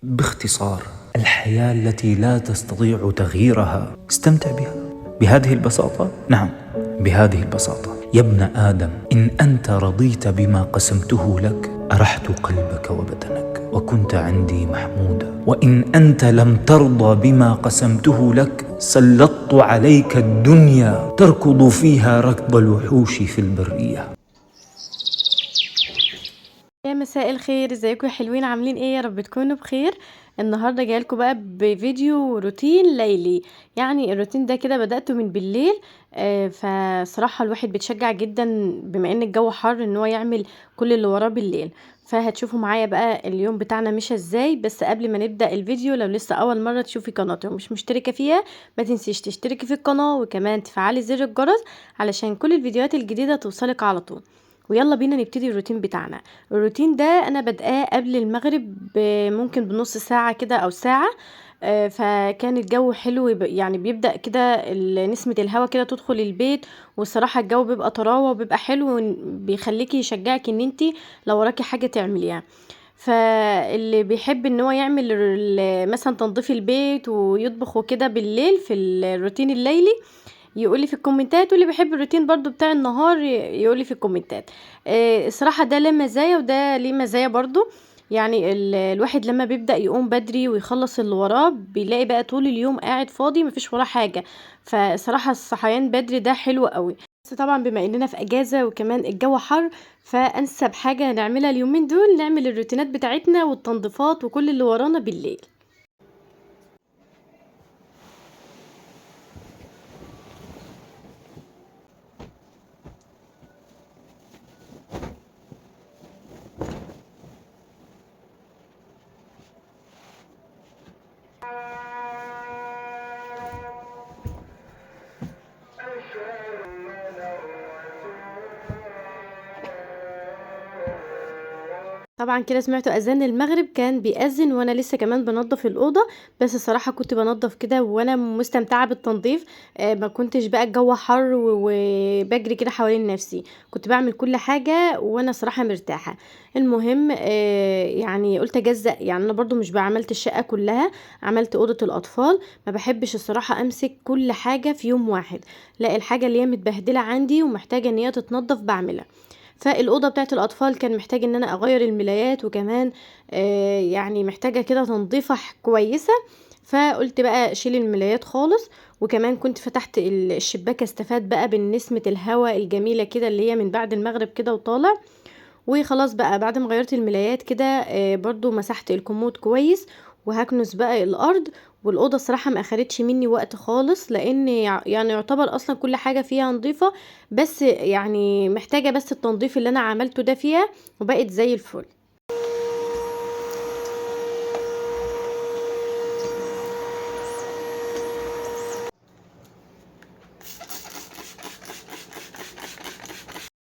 باختصار، الحياة التي لا تستطيع تغييرها استمتع بها بهذه البساطة. نعم، بهذه البساطة. يا ابن آدم، إن أنت رضيت بما قسمته لك أرحت قلبك وبدنك وكنت عندي محمودا، وإن أنت لم ترضى بما قسمته لك سلطت عليك الدنيا تركض فيها ركض الوحوش في البرية. يا مساء الخير، ازيكم يا حلوين؟ عاملين ايه؟ يا رب تكونوا بخير. النهارده جايلكم بقى بفيديو روتين ليلي. يعني الروتين ده كده بدأته من بالليل. فصراحة الواحد بيتشجع جدا بما ان الجو حر ان هو يعمل كل اللي وراه بالليل. فهتشوفوا معايا بقى اليوم بتاعنا مشى ازاي. بس قبل ما نبدأ الفيديو، لو لسه اول مرة تشوفي قناتي ومش مشتركة فيها، ما تنسيش تشتركي في القناة وكمان تفعلي زر الجرس علشان كل الفيديوهات الجديدة توصلك على طول. ويلا بينا نبتدي الروتين بتاعنا. الروتين ده انا بادئاه قبل المغرب ممكن بنص ساعة كده او ساعة. فكان الجو حلو، يعني بيبدأ كده نسمة الهوا كده تدخل البيت. والصراحة الجو بيبقى طراوة وبيبقى حلو، بيخليكي يشجعك ان انتي لو وراكي حاجة تعمليها. فاللي بيحب ان هو يعمل مثلا تنظيف البيت ويطبخ وكده بالليل في الروتين الليلي يقولي في الكومنتات، واللي بيحب الروتين برضو بتاع النهار يقولي في الكومنتات. الصراحة ده له مزايا وده ليه مزايا برضو. يعني الواحد لما بيبدأ يقوم بدري ويخلص اللي وراه بيلاقي بقى طول اليوم قاعد فاضي مفيش وراه حاجة. فصراحة الصحيان بدري ده حلو قوي. بس طبعا بما اننا في اجازة وكمان الجو حر، فانسب حاجة نعملها اليومين دول نعمل الروتينات بتاعتنا والتنظيفات وكل اللي ورانا بالليل. طبعا كده سمعتوا اذان المغرب كان بيأذن وانا لسه كمان بنظف الاوضه. بس الصراحه كنت بنظف كده وانا مستمتعه بالتنظيف. ما كنتش بقى الجو حر وبجري كده حوالين نفسي. كنت بعمل كل حاجه وانا صراحه مرتاحه. المهم يعني قلت اجزأ، يعني انا برضو مش بعملت الشقه كلها. عملت اوضه الاطفال. ما بحبش الصراحه امسك كل حاجه في يوم واحد. لا، الحاجه اللي هي متبهدله عندي ومحتاجه ان هي تتنضف بعملها. فالاوضه بتاعه الاطفال كان محتاج ان انا اغير الملايات وكمان يعني محتاجه كده تنظيفه كويسه. فقلت بقى اشيل الملايات خالص. وكمان كنت فتحت الشباك استفاد بقى بنسمه الهواء الجميله كده اللي هي من بعد المغرب كده وطالع. وخلاص بقى بعد ما غيرت الملايات كده برضو مسحت الكومود كويس. وهكنس بقى الارض. والاوضه الصراحه ما اخدتش مني وقت خالص لان يعني يعتبر اصلا كل حاجه فيها نظيفه. بس يعني محتاجه بس التنظيف اللي انا عملته ده فيها وبقت زي الفل.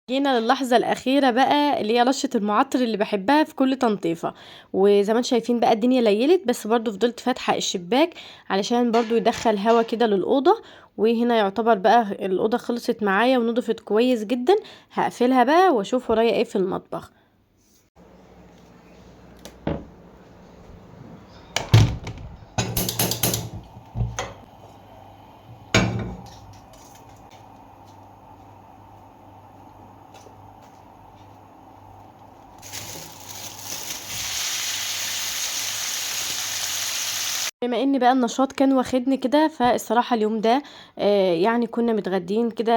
جينا للحظة الأخيرة بقى اللي هي رشة المعطر اللي بحبها في كل تنظيفة. وزي ما انتم شايفين بقى الدنيا ليلت، بس برضو فضلت فاتحة الشباك علشان برضو يدخل هوا كده للأوضة. وهنا يعتبر بقى الأوضة خلصت معايا ونضفت كويس جدا. هقفلها بقى واشوف ورايا ايه في المطبخ. بما ان بقى النشاط كان واخدني كده، فالصراحة اليوم ده يعني كنا متغدين كده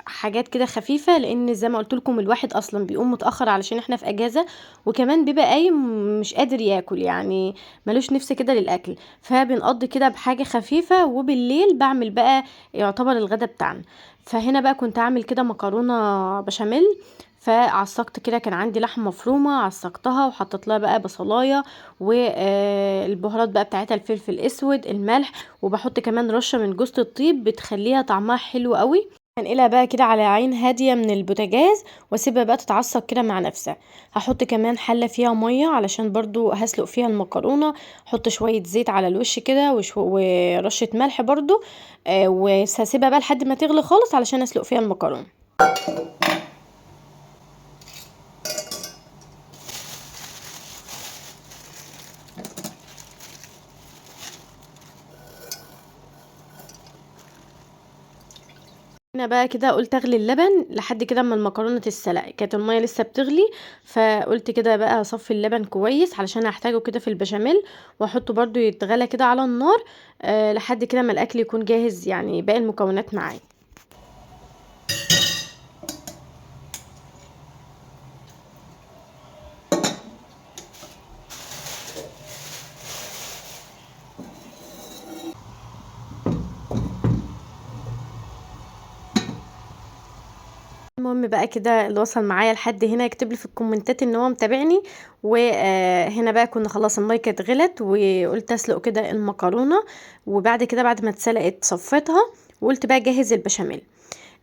حاجات كده خفيفة، لان زي ما قلت لكم الواحد اصلا بيقوم متأخر علشان احنا في اجازة. وكمان بيبقى قايم مش قادر ياكل، يعني ملوش نفس كده للاكل. فبنقضي كده بحاجة خفيفة وبالليل بعمل بقى يعتبر الغدا بتاعنا. فهنا بقى كنت اعمل كده مكرونة بشاميل. فعصقت كده، كان عندي لحمة مفرومة عصقتها وحطيت لها بقى بصلاية والبهارات بقى بتاعتها، الفلفل الاسود، الملح. وبحط كمان رشه من جوز الطيب بتخليها طعمها حلو قوي. هنقلها بقى كده على عين هاديه من البوتاجاز واسيبها بقى تتعصق كده مع نفسها. هحط كمان حله فيها ميه علشان برضو هسلق فيها المكرونه. احط شويه زيت على الوش كده ورشه ملح برضو. وهسيبها بقى لحد ما تغلي خالص علشان اسلق فيها المكرونه. هنا بقى كده قلت اغلي اللبن لحد كده اما المكرونه تتسلق، كانت الميه لسه بتغلي، فقلت كده بقى هصفي اللبن كويس علشان هحتاجه كده في البشاميل، واحطه برضو يتغلى كده على النار لحد كده ما الاكل يكون جاهز، يعني باقي المكونات معاه. المهم بقى كده اللي وصل معايا لحد هنا يكتب لي في الكومنتات ان هو متابعني. وهنا بقى كنا خلاص الميه كانت غلت، وقلت اسلق كده المكرونه، وبعد كده بعد ما اتسلقت صفيتها، وقلت بقى جهز البشاميل.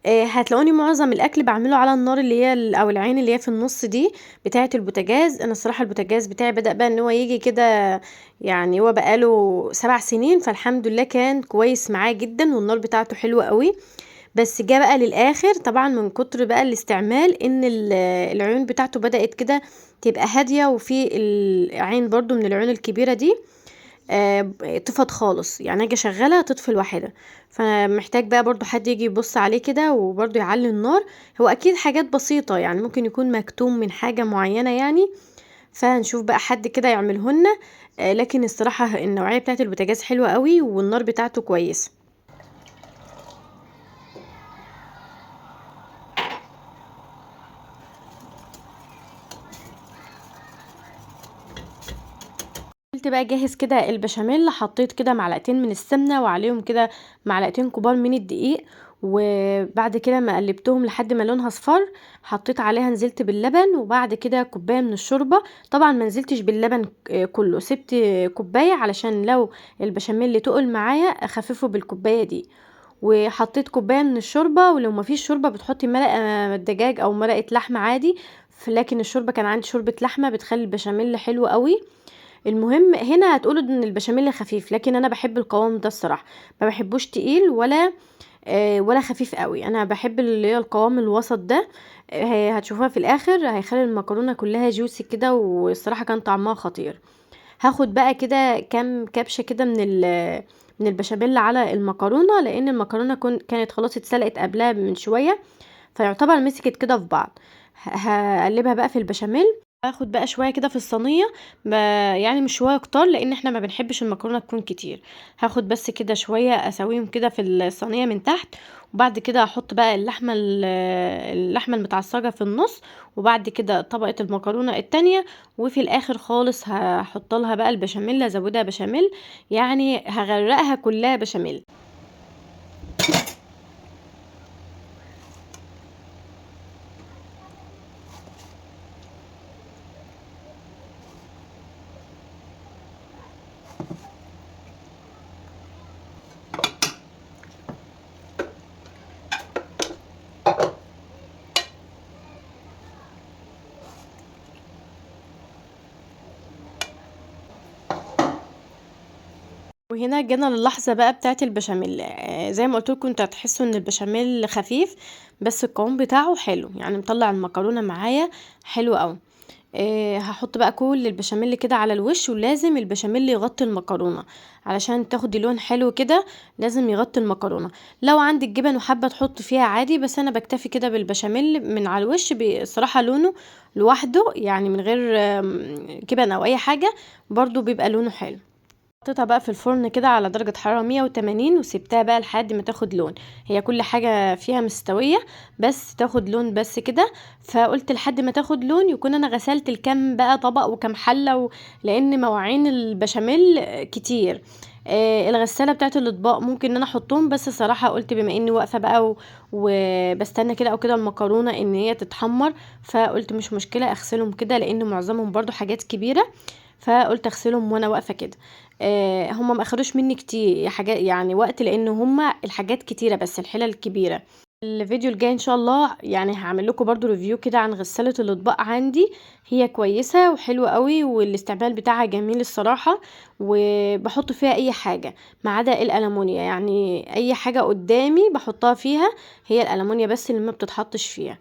هتلاقوني معظم الاكل بعمله على النار اللي هي او العين اللي هي في النص دي بتاعه البوتاجاز. انا الصراحه البوتاجاز بتاعي بدأ بقى ان هو يجي كده، يعني هو بقاله 7 سنين، فالحمد لله كان كويس معاه جدا والنار بتاعته حلوه قوي. بس جه بقى للاخر طبعا من كتر بقى الاستعمال ان العيون بتاعته بدأت كده تبقى هاديه، وفي العين برضو من العيون الكبيره دي طفت خالص، يعني اجي اشغلها تطفي لوحدها. فمحتاج بقى برضو حد يجي يبص عليه كده وبرضو يعلي النار. هو اكيد حاجات بسيطه، يعني ممكن يكون مكتوم من حاجه معينه يعني، فهنشوف بقى حد كده يعملهن. لكن الصراحه النوعيه بتاعت البوتاجاز حلوه قوي والنار بتاعته كويسه. قلت بقى جاهز كده البشاميل، حطيت كده معلقتين من السمنه وعليهم كده معلقتين كبار من الدقيق، وبعد كده ما قلبتهم لحد ما لونها اصفر، حطيت عليها نزلت باللبن، وبعد كده كوبايه من الشوربه. طبعا ما نزلتش باللبن كله، سبت كوبايه علشان لو البشاميل تقل معايا اخففه بالكوبايه دي. وحطيت كوبايه من الشوربه، ولو ما فيش شوربه بتحطي مرقه دجاج او مرقه لحمه عادي، لكن الشوربه كان عندي شوربه لحمه بتخلي البشاميل حلو قوي. المهم هنا هتقولوا ان البشاميل خفيف، لكن انا بحب القوام ده الصراحه، ما بحبوش تقيل ولا خفيف قوي، انا بحب اللي هي القوام الوسط ده. هتشوفوها في الاخر هيخلي المكرونه كلها جوسي كده، والصراحه كان طعمها خطير. هاخد بقى كده كام كبشه كده من البشاميل على المكرونه، لان المكرونه كانت خلاص اتسلقت قبلها من شويه، فيعتبر مسكت كده في بعض. هقلبها بقى في البشاميل. هاخد بقى شويه كده في الصينيه، يعني مش شويه كتار لان احنا ما بنحبش المكرونه تكون كتير. هاخد بس كده شويه اسويهم كده في الصينيه من تحت، وبعد كده احط بقى اللحمه المتعصجه في النص، وبعد كده طبقه المكرونه التانية، وفي الاخر خالص هحط لها بقى البشاميل، ازودها بشاميل، يعني هغرقها كلها بشاميل. وهنا جينا للحظة بقى بتاعة البشاميل. زي ما قلت لكم انتوا هتحسوا ان البشاميل خفيف، بس القوام بتاعه حلو، يعني مطلع المكرونة معايا حلو قوي. هحط بقى كل البشاميل كده على الوش، ولازم البشاميل يغطي المكرونة علشان تاخدي لون حلو كده، لازم يغطي المكرونة. لو عندك جبن وحابة تحط فيها عادي، بس انا بكتفي كده بالبشاميل من على الوش، بصراحة لونه لوحده يعني من غير جبن او اي حاجة، برضو بيبقى لونه حلو. حطيتها بقى في الفرن كده على درجة حرارة 180، وسبتها بقى لحد ما تاخد لون. هي كل حاجة فيها مستوية، بس تاخد لون بس كده. فقلت لحد ما تاخد لون يكون انا غسلت الكم بقى طبق وكم حلة لان مواعين البشاميل كتير. الغسالة بتاعت الاطباق ممكن ان انا احطهم، بس صراحة قلت بما اني واقفة بقى وبستنى كده او كده المكرونة ان هي تتحمر، فقلت مش مشكلة اغسلهم كده لان معظمهم برضو حاجات كبيرة، فقلت اغسلهم وانا واقفه كده. هما ما اخدوش مني كتير حاجات يعني وقت، لان هما الحاجات كتيره بس الحلل كبيره. الفيديو الجاي ان شاء الله يعني هعمل لكم برضو ريفيو كده عن غسالة الاطباق عندي، هي كويسة وحلوة قوي والاستعمال بتاعها جميل الصراحة، وبحط فيها اي حاجة ما عدا الالمونيا، يعني اي حاجة قدامي بحطها فيها، هي الالمونيا بس اللي ما بتتحطش فيها.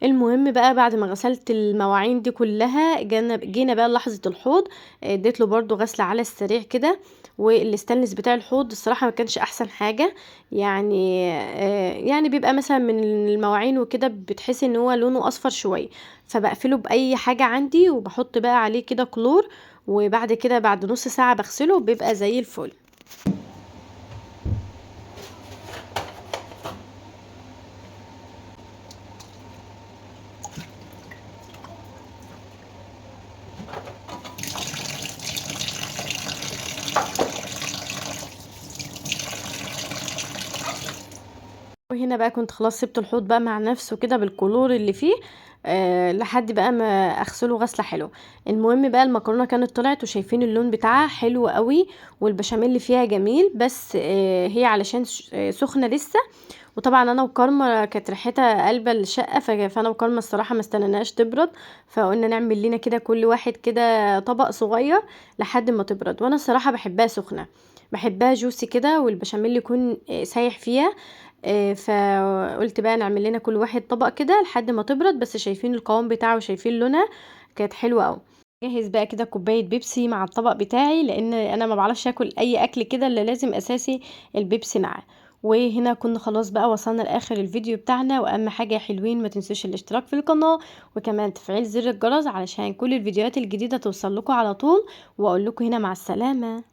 المهم بقى بعد ما غسلت المواعين دي كلها جينا بقى لحظة الحوض. اديت له برضو غسلة على السريع كده. والاستانلس بتاع الحوض الصراحة ما كانش احسن حاجة، يعني بيبقى مثلا من المواعين وكده بتحس ان هو لونه اصفر شوية، فبقفله باي حاجة عندي وبحط بقى عليه كده كلور، وبعد كده بعد نص ساعة بغسله بيبقى زي الفل. وهنا بقى كنت خلاص سبت الحوض بقى مع نفسه كده بالكلور اللي فيه، لحد بقى ما اغسله غسله حلوه. المهم بقى المكرونه كانت طلعت وشايفين اللون بتاعها حلو قوي، والبشاميل اللي فيها جميل، بس هي علشان سخنه لسه. وطبعا انا وكارما كانت ريحتها قلبه الشقه، فانا وكارما الصراحه ما استنيناش تبرد، فقلنا نعمل لنا كده كل واحد كده طبق صغير لحد ما تبرد. وانا الصراحه بحبها سخنه، بحبها جوسي كده والبشاميل يكون سايح فيها. فقلت بقى نعمل لنا كل واحد طبق كده لحد ما تبرد، بس شايفين القوام بتاعه وشايفين لونها كانت حلوه قوي. جهز بقى كده كوبايه بيبسي مع الطبق بتاعي، لان انا ما بعرفش اكل اي اكل كده الا لازم اساسي البيبسي معاه. وهنا كنا خلاص بقى وصلنا لاخر الفيديو بتاعنا، واهم حاجه يا حلوين ما تنسوش الاشتراك في القناه، وكمان تفعيل زر الجرس علشان كل الفيديوهات الجديده توصل لكم على طول. واقول لكم هنا مع السلامه.